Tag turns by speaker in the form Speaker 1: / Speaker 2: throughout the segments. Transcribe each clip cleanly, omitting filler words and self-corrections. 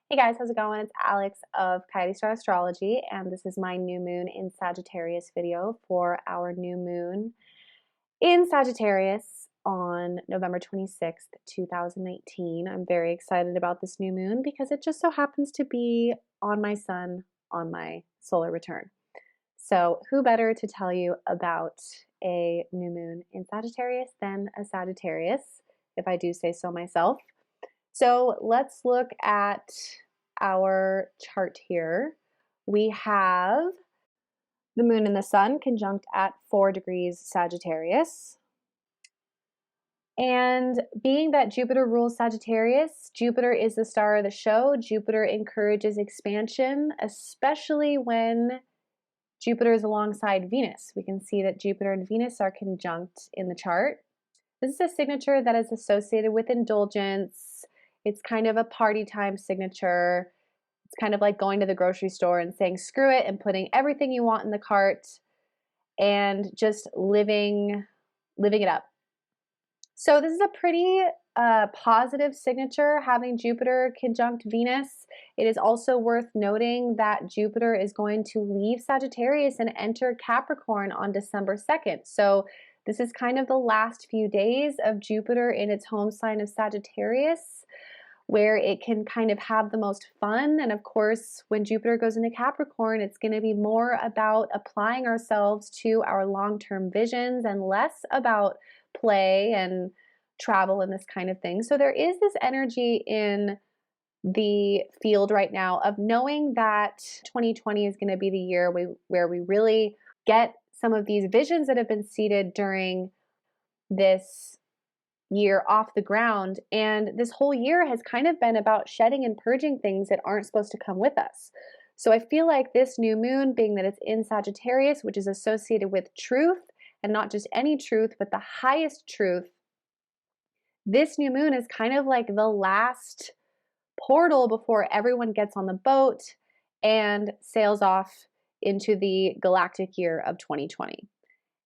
Speaker 1: Hey guys, how's it going? It's Alex of Coyote Star Astrology, and this is my new moon in Sagittarius video for our new moon in Sagittarius on November 26th, 2019. I'm very excited about this new moon because it just so happens to be on my sun on my solar return. So, who better to tell you about a new moon in Sagittarius than a Sagittarius, if I do say so myself? So let's look at our chart here. We have the moon and the sun conjunct at 4 degrees Sagittarius. And being that Jupiter rules Sagittarius, Jupiter is the star of the show. Jupiter encourages expansion, especially when Jupiter is alongside Venus. We can see that Jupiter and Venus are conjunct in the chart. This is a signature that is associated with indulgence. It's kind of a party time signature. It's kind of like going to the grocery store and saying screw it and putting everything you want in the cart and just living it up. So this is a pretty positive signature, having Jupiter conjunct Venus. It is also worth noting that Jupiter is going to leave Sagittarius and enter Capricorn on December 2nd. So this is kind of the last few days of Jupiter in its home sign of Sagittarius, where it can kind of have the most fun. And of course, when Jupiter goes into Capricorn, it's going to be more about applying ourselves to our long-term visions and less about play and travel and this kind of thing. So there is this energy in the field right now of knowing that 2020 is going to be the year where we really get some of these visions that have been seeded during this year off the ground. And this whole year has kind of been about shedding and purging things that aren't supposed to come with us. So I feel like this new moon, being that it's in Sagittarius, which is associated with truth, and not just any truth, but the highest truth, this new moon is kind of like the last portal before everyone gets on the boat and sails off into the galactic year of 2020.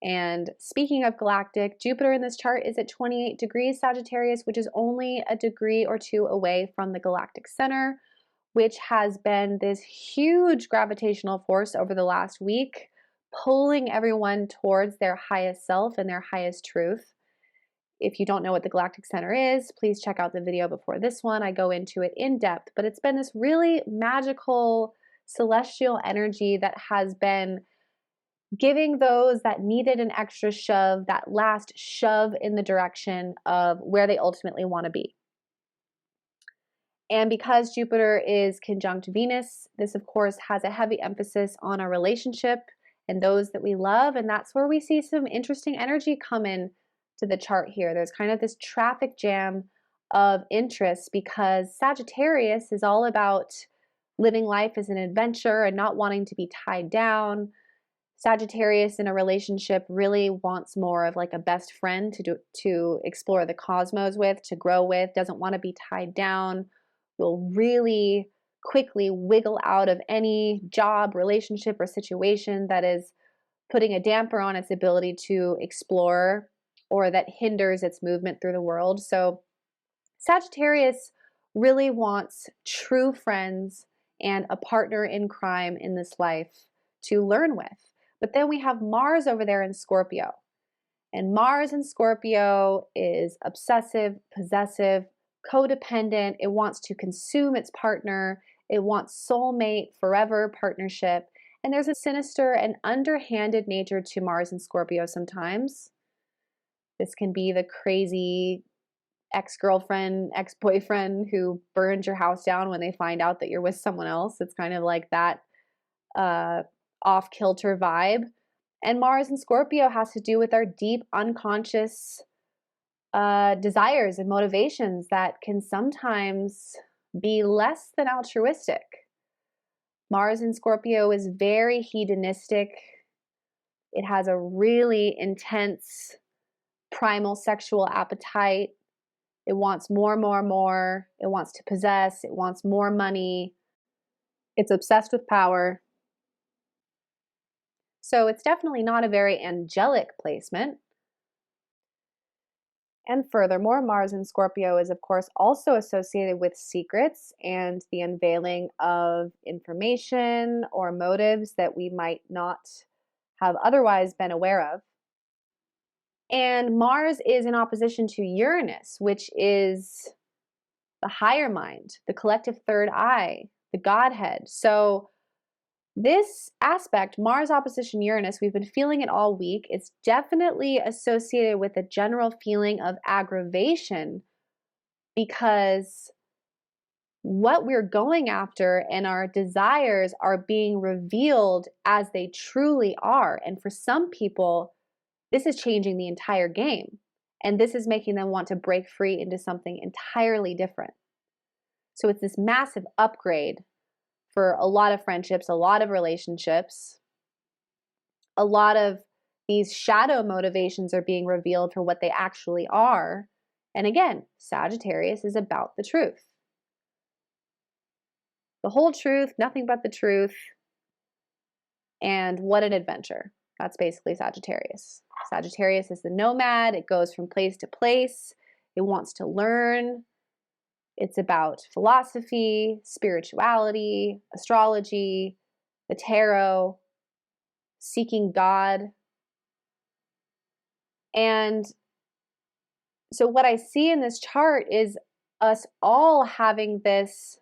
Speaker 1: And speaking of galactic, Jupiter in this chart is at 28 degrees Sagittarius, which is only a degree or two away from the galactic center, which has been this huge gravitational force over the last week, pulling everyone towards their highest self and their highest truth. If you don't know what the galactic center is, please check out the video before this one. I go into it in depth, but it's been this really magical celestial energy that has been giving those that needed an extra shove, that last shove in the direction of where they ultimately want to be. And because Jupiter is conjunct Venus, this of course has a heavy emphasis on our relationship and those that we love. And that's where we see some interesting energy come in to the chart here. There's kind of this traffic jam of interest because Sagittarius is all about living life as an adventure and not wanting to be tied down. Sagittarius in a relationship really wants more of like a best friend to explore the cosmos with, to grow with, doesn't want to be tied down, will really quickly wiggle out of any job, relationship, or situation that is putting a damper on its ability to explore or that hinders its movement through the world. So Sagittarius really wants true friends and a partner in crime in this life to learn with. But then we have Mars over there in Scorpio. And Mars in Scorpio is obsessive, possessive, codependent. It wants to consume its partner. It wants soulmate, forever partnership. And there's a sinister and underhanded nature to Mars in Scorpio sometimes. This can be the crazy ex-girlfriend, ex-boyfriend who burned your house down when they find out that you're with someone else. It's kind of like that off-kilter vibe. And Mars in Scorpio has to do with our deep unconscious desires and motivations that can sometimes be less than altruistic. Mars in Scorpio is very hedonistic. It has a really intense primal sexual appetite. It wants more, more, more. It wants to possess. It wants more money. It's obsessed with power. So it's definitely not a very angelic placement. And furthermore, Mars in Scorpio is, of course, also associated with secrets and the unveiling of information or motives that we might not have otherwise been aware of. And Mars is in opposition to Uranus, which is the higher mind, the collective third eye, the Godhead. So this aspect, Mars opposition Uranus, we've been feeling it all week. It's definitely associated with a general feeling of aggravation because what we're going after and our desires are being revealed as they truly are. And for some people, this is changing the entire game. And this is making them want to break free into something entirely different. So it's this massive upgrade for a lot of friendships, a lot of relationships. A lot of these shadow motivations are being revealed for what they actually are. And again, Sagittarius is about the truth. The whole truth, nothing but the truth. And what an adventure. That's basically Sagittarius. Sagittarius is the nomad. It goes from place to place. It wants to learn. It's about philosophy, spirituality, astrology, the tarot, seeking God. And so what I see in this chart is us all having this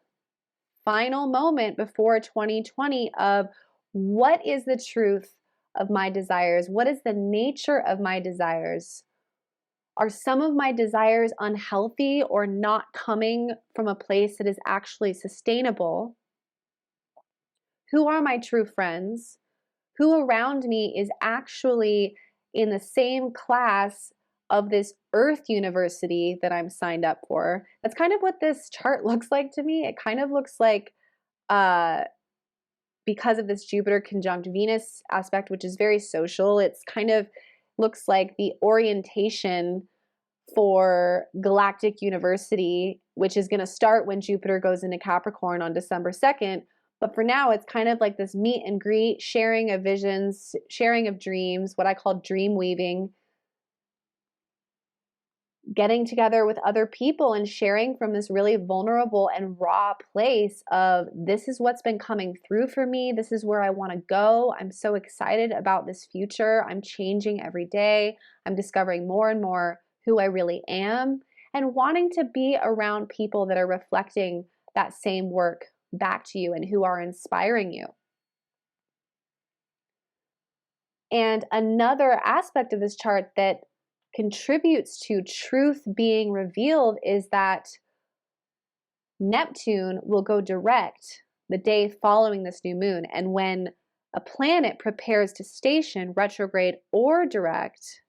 Speaker 1: final moment before 2020 of what is the truth of my desires? What is the nature of my desires? Are some of my desires unhealthy or not coming from a place that is actually sustainable? Who are my true friends? Who around me is actually in the same class of this Earth university that I'm signed up for? That's kind of what this chart looks like to me. It kind of looks like, because of this Jupiter conjunct Venus aspect, which is very social, it's kind of looks like the orientation for Galactic University, which is going to start when Jupiter goes into Capricorn on December 2nd. But for now, it's kind of like this meet and greet, sharing of visions, sharing of dreams, what I call dream weaving, getting together with other people and sharing from this really vulnerable and raw place of this is what's been coming through for me. This is where I want to go. I'm so excited about this future. I'm changing every day. I'm discovering more and more who I really am and wanting to be around people that are reflecting that same work back to you and who are inspiring you. And another aspect of this chart that contributes to truth being revealed is that Neptune will go direct the day following this new moon. And when a planet prepares to station, retrograde or direct,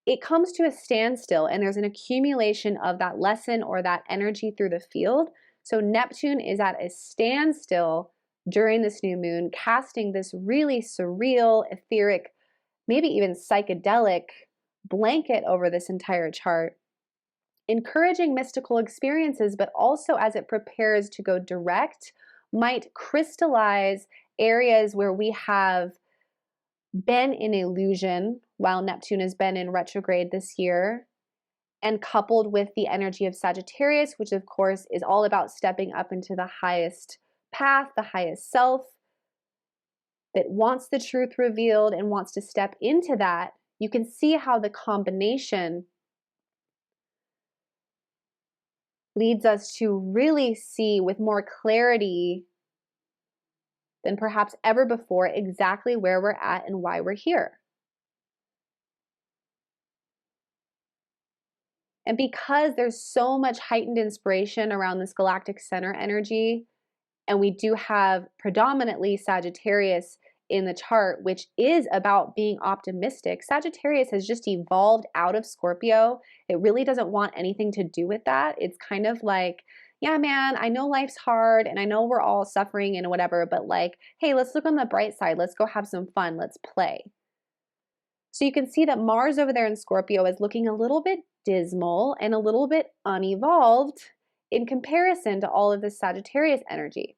Speaker 1: it comes to a standstill and there's an accumulation of that lesson or that energy through the field. So Neptune is at a standstill during this new moon, casting this really surreal, etheric, maybe even psychedelic blanket over this entire chart, encouraging mystical experiences, but also as it prepares to go direct, might crystallize areas where we have been in illusion while Neptune has been in retrograde this year, and coupled with the energy of Sagittarius, which of course is all about stepping up into the highest path, the highest self, that wants the truth revealed and wants to step into that. You can see how the combination leads us to really see with more clarity than perhaps ever before exactly where we're at and why we're here. And because there's so much heightened inspiration around this galactic center energy, and we do have predominantly Sagittarius in the chart, which is about being optimistic. Sagittarius has just evolved out of Scorpio. It really doesn't want anything to do with that. It's kind of like, yeah, man, I know life's hard and I know we're all suffering and whatever, but like, hey, let's look on the bright side. Let's go have some fun. Let's play. So you can see that Mars over there in Scorpio is looking a little bit dismal and a little bit unevolved in comparison to all of this Sagittarius energy.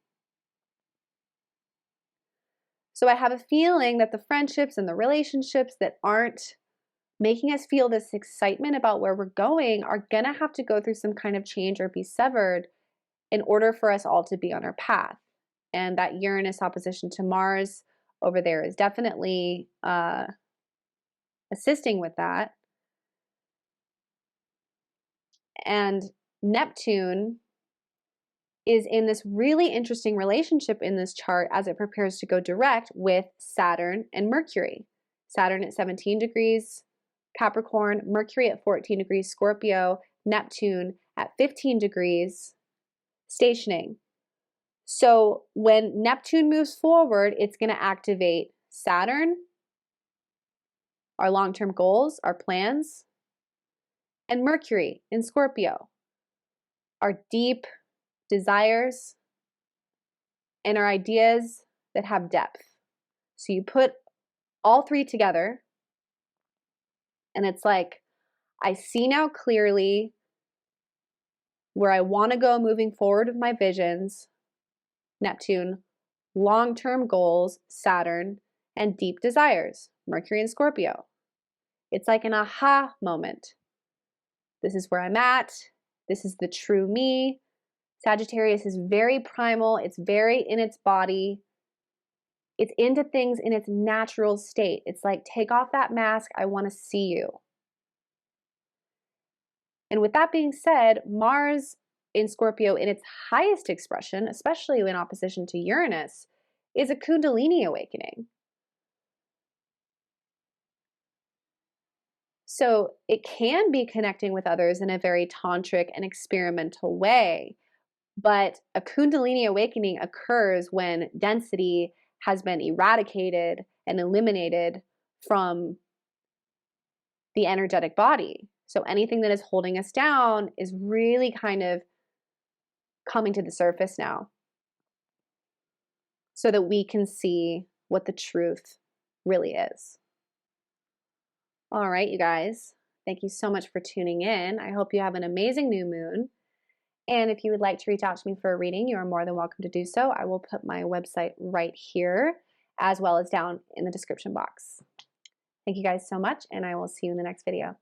Speaker 1: So I have a feeling that the friendships and the relationships that aren't making us feel this excitement about where we're going, are going to have to go through some kind of change or be severed in order for us all to be on our path. And that Uranus opposition to Mars over there is definitely assisting with that. And Neptune is in this really interesting relationship in this chart as it prepares to go direct with Saturn and Mercury. Saturn at 17 degrees Capricorn, Mercury at 14 degrees Scorpio, Neptune at 15 degrees stationing. So when Neptune moves forward, it's going to activate Saturn, our long-term goals, our plans, and Mercury in Scorpio, our deep desires and our ideas that have depth. So you put all three together, and it's like, I see now clearly where I want to go moving forward with my visions, Neptune, long-term goals, Saturn, and deep desires, Mercury and Scorpio. It's like an aha moment. This is where I'm at. This is the true me. Sagittarius is very primal. It's very in its body. It's into things in its natural state. It's like, take off that mask. I want to see you. And with that being said, Mars in Scorpio in its highest expression, especially in opposition to Uranus, is a Kundalini awakening. So it can be connecting with others in a very tantric and experimental way, but a Kundalini awakening occurs when density has been eradicated and eliminated from the energetic body. So anything that is holding us down is really kind of coming to the surface now so that we can see what the truth really is. All right, you guys, thank you so much for tuning in. I hope you have an amazing new moon. And if you would like to reach out to me for a reading, you are more than welcome to do so. I will put my website right here, as well as down in the description box. Thank you guys so much, and I will see you in the next video.